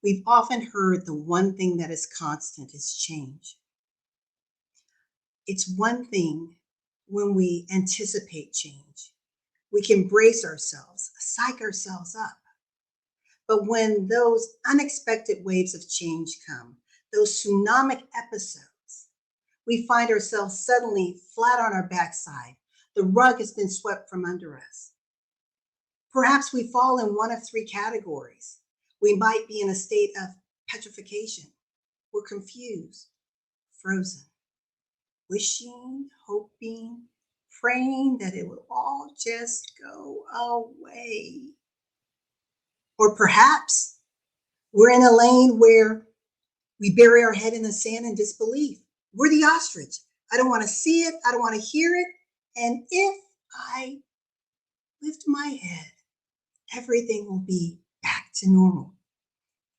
We've often heard the one thing that is constant is change. It's one thing when we anticipate change. We can brace ourselves, psych ourselves up. But when those unexpected waves of change come, those tsunamic episodes, we find ourselves suddenly flat on our backside. The rug has been swept from under us. Perhaps we fall in one of three categories. We might be in a state of petrification. We're confused, frozen, wishing, hoping, praying that it will all just go away. Or perhaps we're in a lane where we bury our head in the sand in disbelief. We're the ostrich. I don't want to see it. I don't want to hear it. And if I lift my head, everything will be back to normal.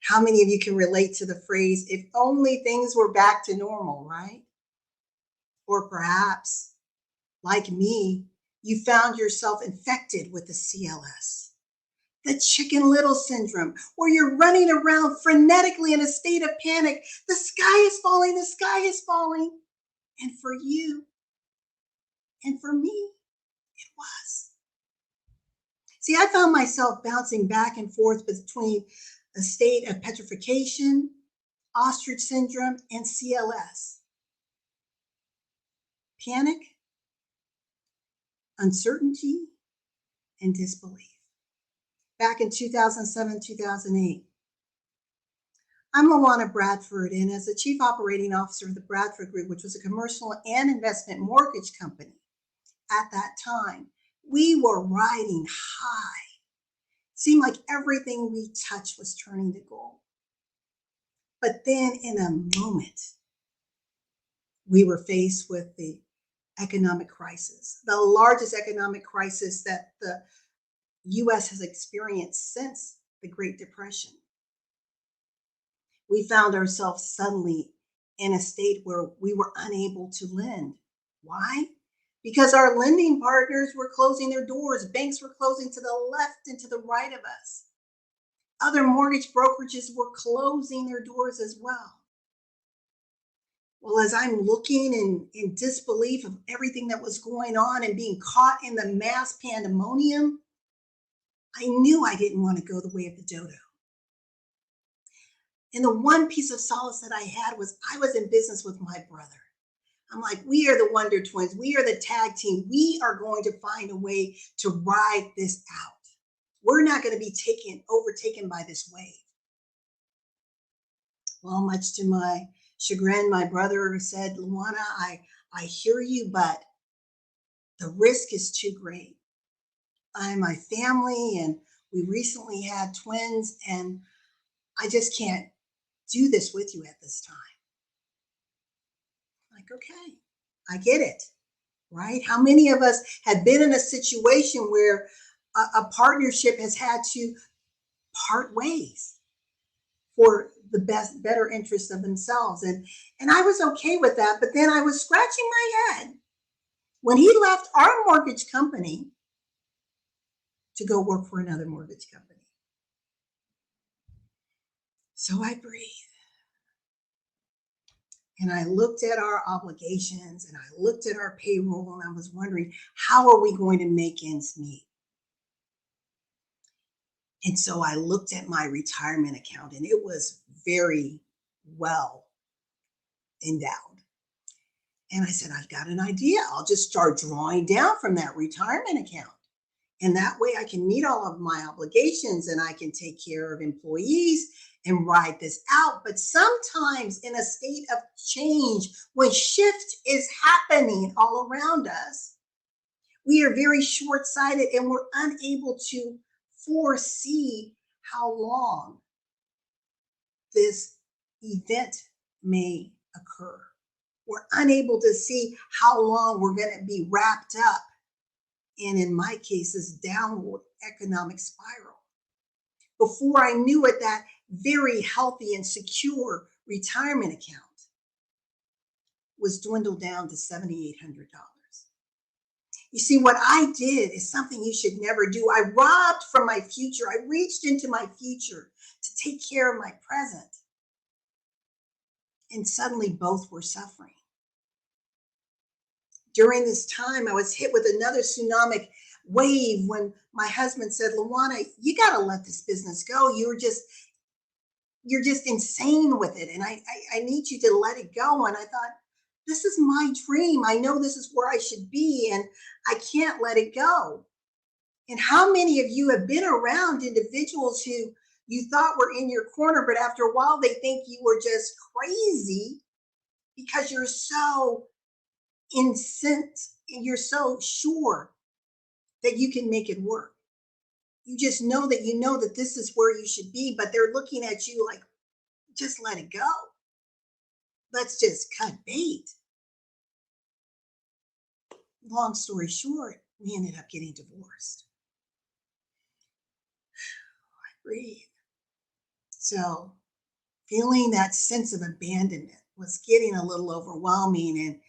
How many of you can relate to the phrase, if only things were back to normal, right? Or perhaps, like me, you found yourself infected with the CLS, the Chicken Little syndrome, where you're running around frenetically in a state of panic. The sky is falling, the sky is falling. And for you and for me, it was. See, I found myself bouncing back and forth between a state of petrification, ostrich syndrome, and CLS. Panic, uncertainty, and disbelief. Back in 2007, 2008. I'm LaWanna Bradford, and as the Chief Operating Officer of the Bradford Group, which was a commercial and investment mortgage company at that time, we were riding high. Seemed like everything we touched was turning to gold. But then in a moment, we were faced with the economic crisis, the largest economic crisis that the U.S. has experienced since the Great Depression. We found ourselves suddenly in a state where we were unable to lend. Why? Because our lending partners were closing their doors. Banks were closing to the left and to the right of us. Other mortgage brokerages were closing their doors as well. Well, as I'm looking in disbelief of everything that was going on and being caught in the mass pandemonium, I knew I didn't want to go the way of the dodo. And the one piece of solace that I had was I was in business with my brother. I'm like, we are the Wonder Twins. We are the tag team. We are going to find a way to ride this out. We're not going to be overtaken by this wave. Well, much to my chagrin, my brother said, LaWanna, I hear you, but the risk is too great. I'm my family, and we recently had twins, and I just can't do this with you at this time. Like, okay, I get it, right? How many of us have been in a situation where a partnership has had to part ways for the better interest of themselves? And I was okay with that, but then I was scratching my head when he left our mortgage company to go work for another mortgage company. So I breathed. And I looked at our obligations and I looked at our payroll, and I was wondering, how are we going to make ends meet? And so I looked at my retirement account, and it was very well endowed. And I said, I've got an idea. I'll just start drawing down from that retirement account. And that way I can meet all of my obligations and I can take care of employees and ride this out. But sometimes in a state of change, when shift is happening all around us, we are very short-sighted and we're unable to foresee how long this event may occur. We're unable to see how long we're going to be wrapped up in my case, this downward economic spiral. Before I knew it, that very healthy and secure retirement account was dwindled down to $7,800. You see, what I did is something you should never do. I robbed from my future. I reached into my future to take care of my present. And suddenly both were suffering. During this time, I was hit with another tsunami wave when my husband said, LaWanna, you got to let this business go. You're just insane with it. And I need you to let it go. And I thought, this is my dream. I know this is where I should be, and I can't let it go. And how many of you have been around individuals who you thought were in your corner, but after a while they think you were just crazy because you're so incensed and you're so sure that you can make it work. You just know that this is where you should be, but they're looking at you like, just let it go. Let's just cut bait. Long story short, we ended up getting divorced. I breathe. So feeling that sense of abandonment was getting a little overwhelming, and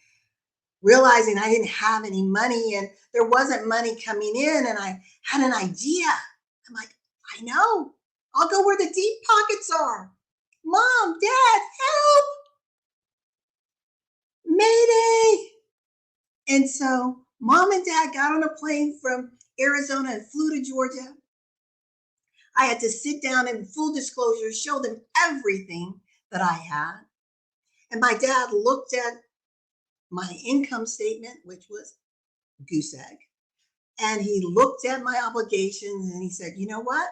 realizing I didn't have any money and there wasn't money coming in, and I had an idea. I'm like, I know, I'll go where the deep pockets are. Mom, Dad, help! Mayday! And so Mom and Dad got on a plane from Arizona and flew to Georgia. I had to sit down and, full disclosure, show them everything that I had. And my dad looked at my income statement, which was goose egg, and he looked at my obligations and he said, you know what?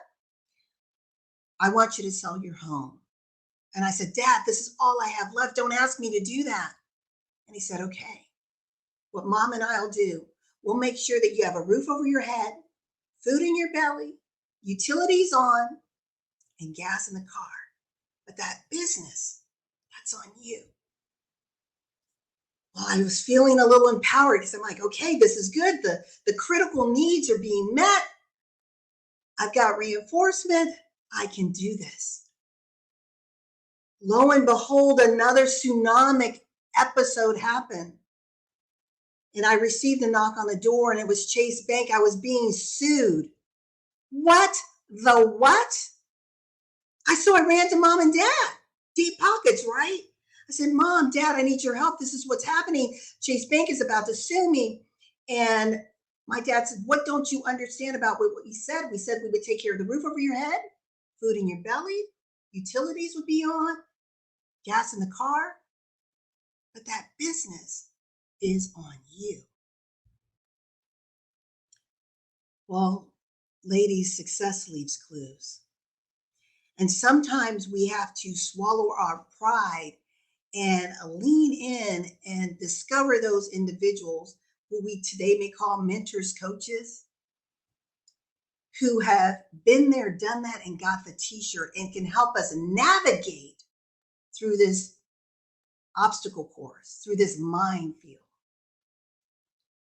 I want you to sell your home. And I said, Dad, this is all I have left. Don't ask me to do that. And he said, okay, what Mom and I'll do, we'll make sure that you have a roof over your head, food in your belly, utilities on, and gas in the car. But that business, that's on you. Well, I was feeling a little empowered because I'm like, okay, this is good. The critical needs are being met. I've got reinforcement. I can do this. Lo and behold, another tsunami episode happened. And I received a knock on the door, and it was Chase Bank. I was being sued. What? The what? So I ran to Mom and Dad. Deep pockets, right? I said, Mom, Dad, I need your help. This is what's happening. Chase Bank is about to sue me. And my dad said, what don't you understand about what we said? We said we would take care of the roof over your head, food in your belly, utilities would be on, gas in the car. But that business is on you. Well, ladies, success leaves clues. And sometimes we have to swallow our pride and lean in and discover those individuals who we today may call mentors, coaches, who have been there, done that, and got the t-shirt and can help us navigate through this obstacle course, through this minefield.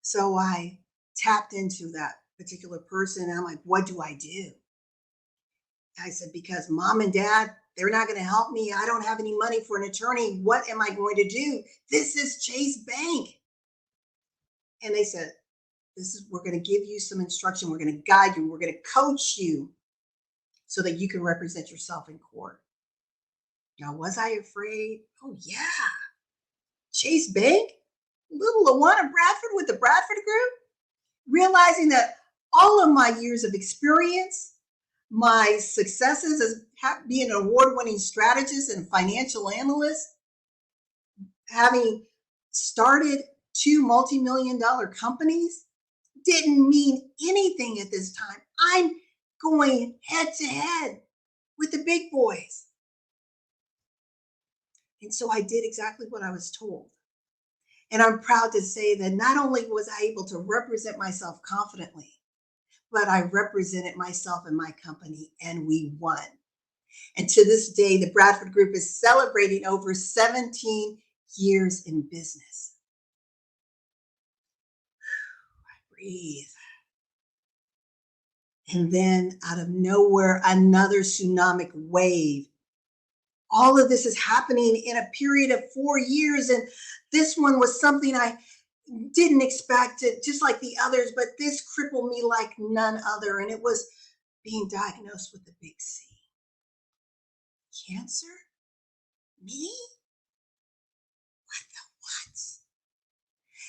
So I tapped into that particular person, and I'm like, what do I do? I said, because Mom and Dad, they're not going to help me. I don't have any money for an attorney. What am I going to do? This is Chase Bank. And they said, we're going to give you some instruction. We're going to guide you. We're going to coach you so that you can represent yourself in court. Now, was I afraid? Oh, yeah. Chase Bank? Little LaWanna Bradford with the Bradford Group? Realizing that all of my years of experience, my successes as being an award-winning strategist and financial analyst, having started 2 multi-million-dollar companies, didn't mean anything at this time. I'm going head to head with the big boys. And so I did exactly what I was told. And I'm proud to say that not only was I able to represent myself confidently, but I represented myself and my company, and we won. And to this day, the Bradford Group is celebrating over 17 years in business. I breathe. And then out of nowhere, another tsunami wave. All of this is happening in a period of 4 years. And this one was something I didn't expect it, just like the others, but this crippled me like none other. And it was being diagnosed with the big C. Cancer? Me? What the what?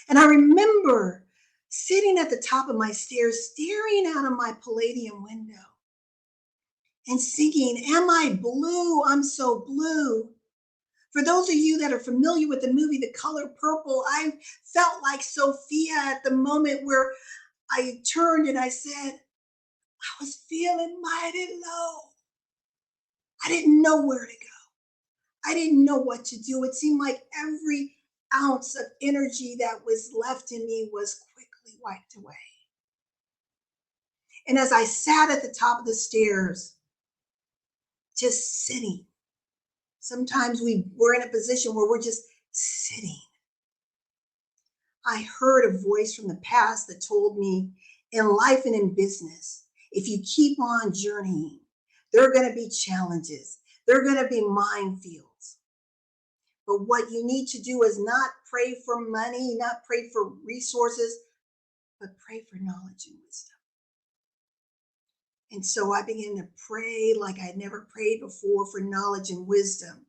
And I remember sitting at the top of my stairs, staring out of my Palladium window and singing, "Am I blue? I'm so blue." For those of you that are familiar with the movie The Color Purple, I felt like Sophia at the moment where I turned and I said, I was feeling mighty low. I didn't know where to go. I didn't know what to do. It seemed like every ounce of energy that was left in me was quickly wiped away. And as I sat at the top of the stairs, just sitting, sometimes we're in a position where we're just sitting. I heard a voice from the past that told me, in life and in business, if you keep on journeying, there are going to be challenges. There are going to be minefields. But what you need to do is not pray for money, not pray for resources, but pray for knowledge and wisdom. And so I began to pray like I'd never prayed before for knowledge and wisdom.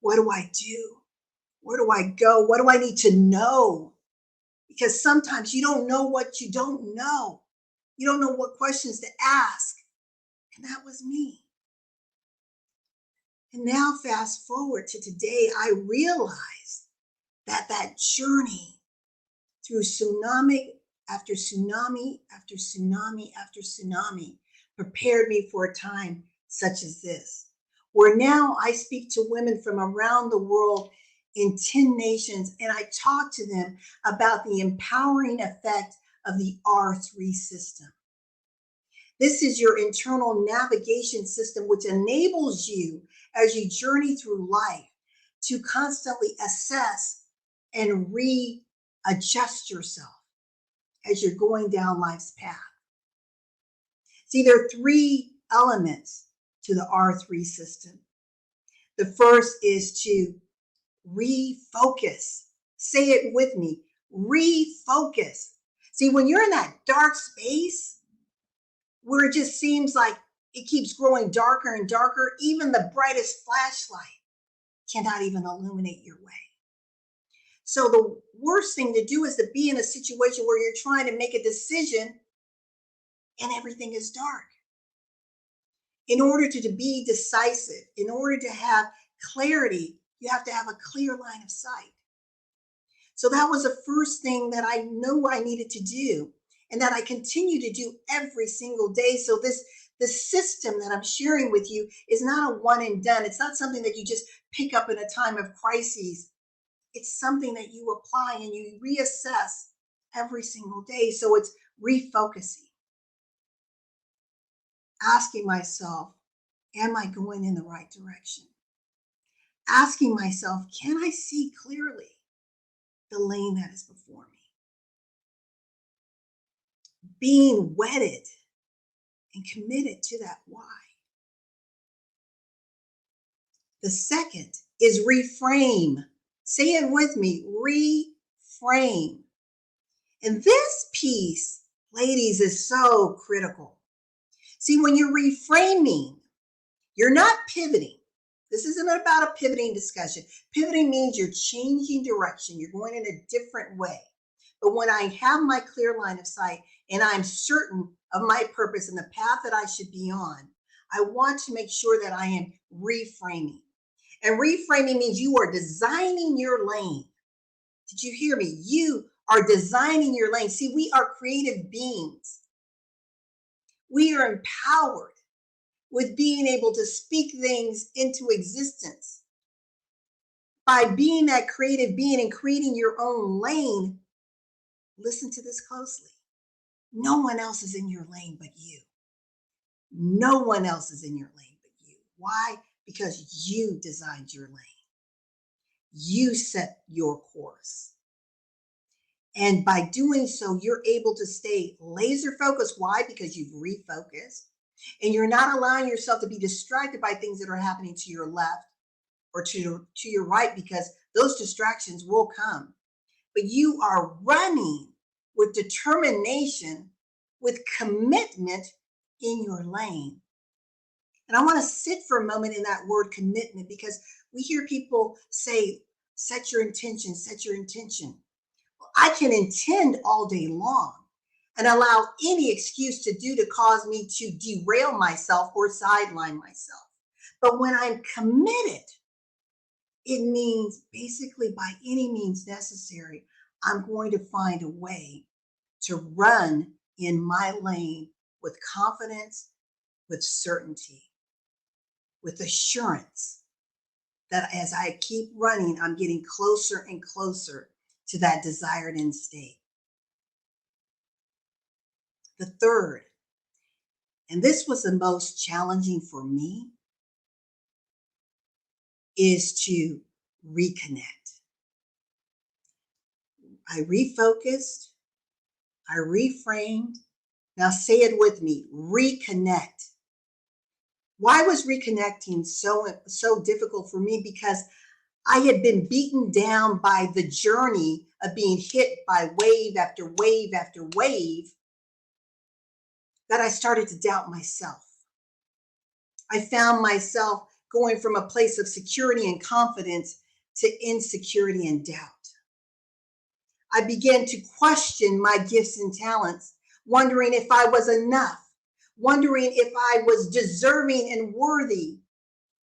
What do I do? Where do I go? What do I need to know? Because sometimes you don't know what you don't know. You don't know what questions to ask. And that was me. And now fast forward to today, I realized that that journey through tsunami after tsunami after tsunami after tsunami prepared me for a time such as this, where now I speak to women from around the world in 10 nations, and I talk to them about the empowering effect of the R3 system. This is your internal navigation system, which enables you as you journey through life to constantly assess and readjust yourself as you're going down life's path. See, there are 3 elements to the R3 system. The first is to refocus. Say it with me, refocus. See, when you're in that dark space where it just seems like it keeps growing darker and darker, even the brightest flashlight cannot even illuminate your way. So the worst thing to do is to be in a situation where you're trying to make a decision and everything is dark. In order to be decisive, in order to have clarity, you have to have a clear line of sight. So that was the first thing that I knew I needed to do, and that I continue to do every single day. So the system that I'm sharing with you is not a one and done. It's not something that you just pick up in a time of crises. It's something that you apply and you reassess every single day. So it's refocusing. Asking myself, am I going in the right direction? Asking myself, can I see clearly the lane that is before me? Being wedded and committed to that why. The second is reframe. Say it with me, reframe. And this piece, ladies, is so critical. See, when you're reframing, you're not pivoting. This isn't about a pivoting discussion. Pivoting means you're changing direction. You're going in a different way. But when I have my clear line of sight and I'm certain of my purpose and the path that I should be on, I want to make sure that I am reframing. And reframing means you are designing your lane. Did you hear me? You are designing your lane. See, we are creative beings. We are empowered with being able to speak things into existence. By being that creative being and creating your own lane, listen to this closely. No one else is in your lane but you. No one else is in your lane but you. Why? Because you designed your lane. You set your course. And by doing so, you're able to stay laser focused. Why? Because you've refocused. And you're not allowing yourself to be distracted by things that are happening to your left or to your right, because those distractions will come. but you are running with determination, with commitment in your lane. And I want to sit for a moment in that word commitment, because we hear people say, set your intention, set your intention. Well, I can intend all day long and allow any excuse to cause me to derail myself or sideline myself. But when I'm committed, it means basically by any means necessary, I'm going to find a way to run in my lane with confidence, with certainty, with assurance that as I keep running, I'm getting closer and closer to that desired end state. The third, and this was the most challenging for me, is to reconnect. I refocused, I reframed. Now say it with me, reconnect. Why was reconnecting so difficult for me? Because I had been beaten down by the journey of being hit by wave after wave after wave, that I started to doubt myself. I found myself going from a place of security and confidence to insecurity and doubt. I began to question my gifts and talents, wondering if I was enough, wondering if I was deserving and worthy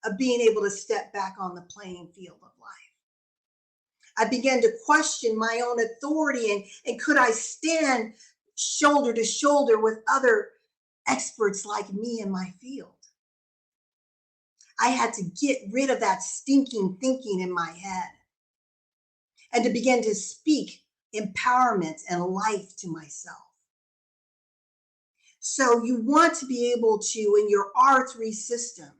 of being able to step back on the playing field of life. I began to question my own authority and could I stand shoulder to shoulder with other experts like me in my field. I had to get rid of that stinking thinking in my head and to begin to speak empowerment and life to myself. So you want to be able to, in your R3 system,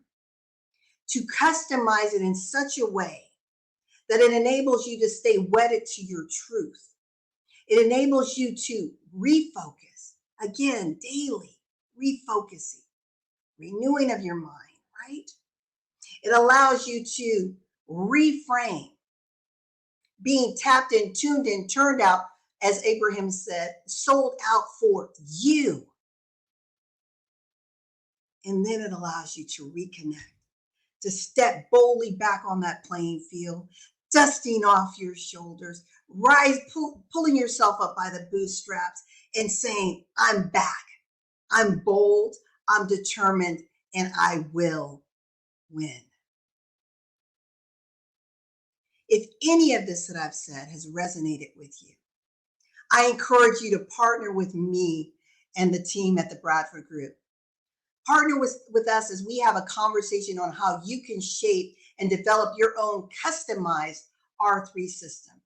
to customize it in such a way that it enables you to stay wedded to your truth. It enables you to refocus, again, daily, refocusing, renewing of your mind, right? It allows you to reframe, being tapped in, tuned in, turned out, as Abraham said, sold out for you. And then it allows you to reconnect, to step boldly back on that playing field, dusting off your shoulders, pulling yourself up by the bootstraps and saying, I'm back, I'm bold, I'm determined, and I will win. If any of this that I've said has resonated with you, I encourage you to partner with me and the team at the Bradford Group. Partner with us as we have a conversation on how you can shape and develop your own customized R3 system.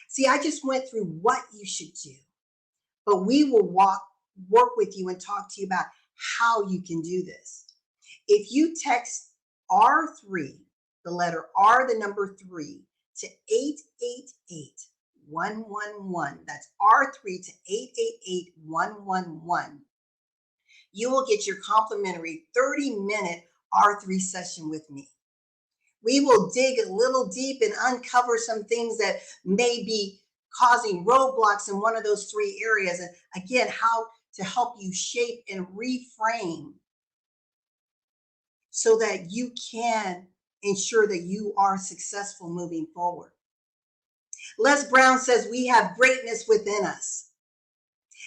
See, I just went through what you should do, but we will work with you and talk to you about how you can do this. If you text R3, the letter R, the number 3, to 888-111, that's R3 to 888-111, you will get your complimentary 30-minute R3 session with me. We will dig a little deep and uncover some things that may be causing roadblocks in one of those 3 areas. And again, how to help you shape and reframe so that you can ensure that you are successful moving forward. Les Brown says we have greatness within us.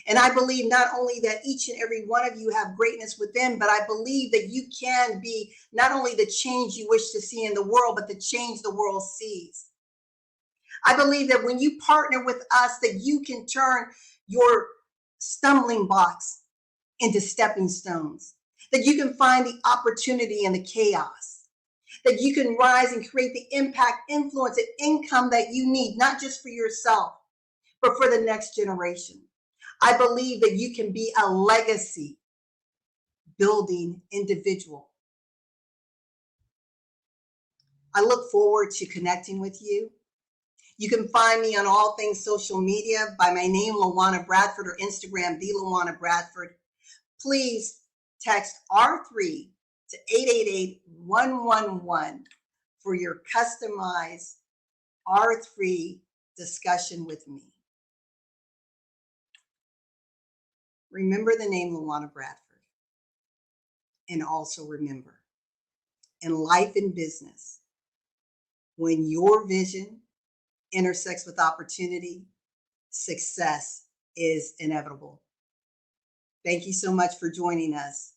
And I believe not only that each and every one of you have greatness within, but I believe that you can be not only the change you wish to see in the world, but the change the world sees. I believe that when you partner with us, that you can turn your stumbling blocks into stepping stones, that you can find the opportunity in the chaos, that you can rise and create the impact, influence, and income that you need, not just for yourself, but for the next generation. I believe that you can be a legacy building individual. I look forward to connecting with you. You can find me on all things social media by my name, LaWanna Bradford, or Instagram, the LaWanna Bradford. Please text R3 to 888-111 for your customized R3 discussion with me. Remember the name LaWanna Bradford. And also remember, in life and business, when your vision intersects with opportunity, success is inevitable. Thank you so much for joining us.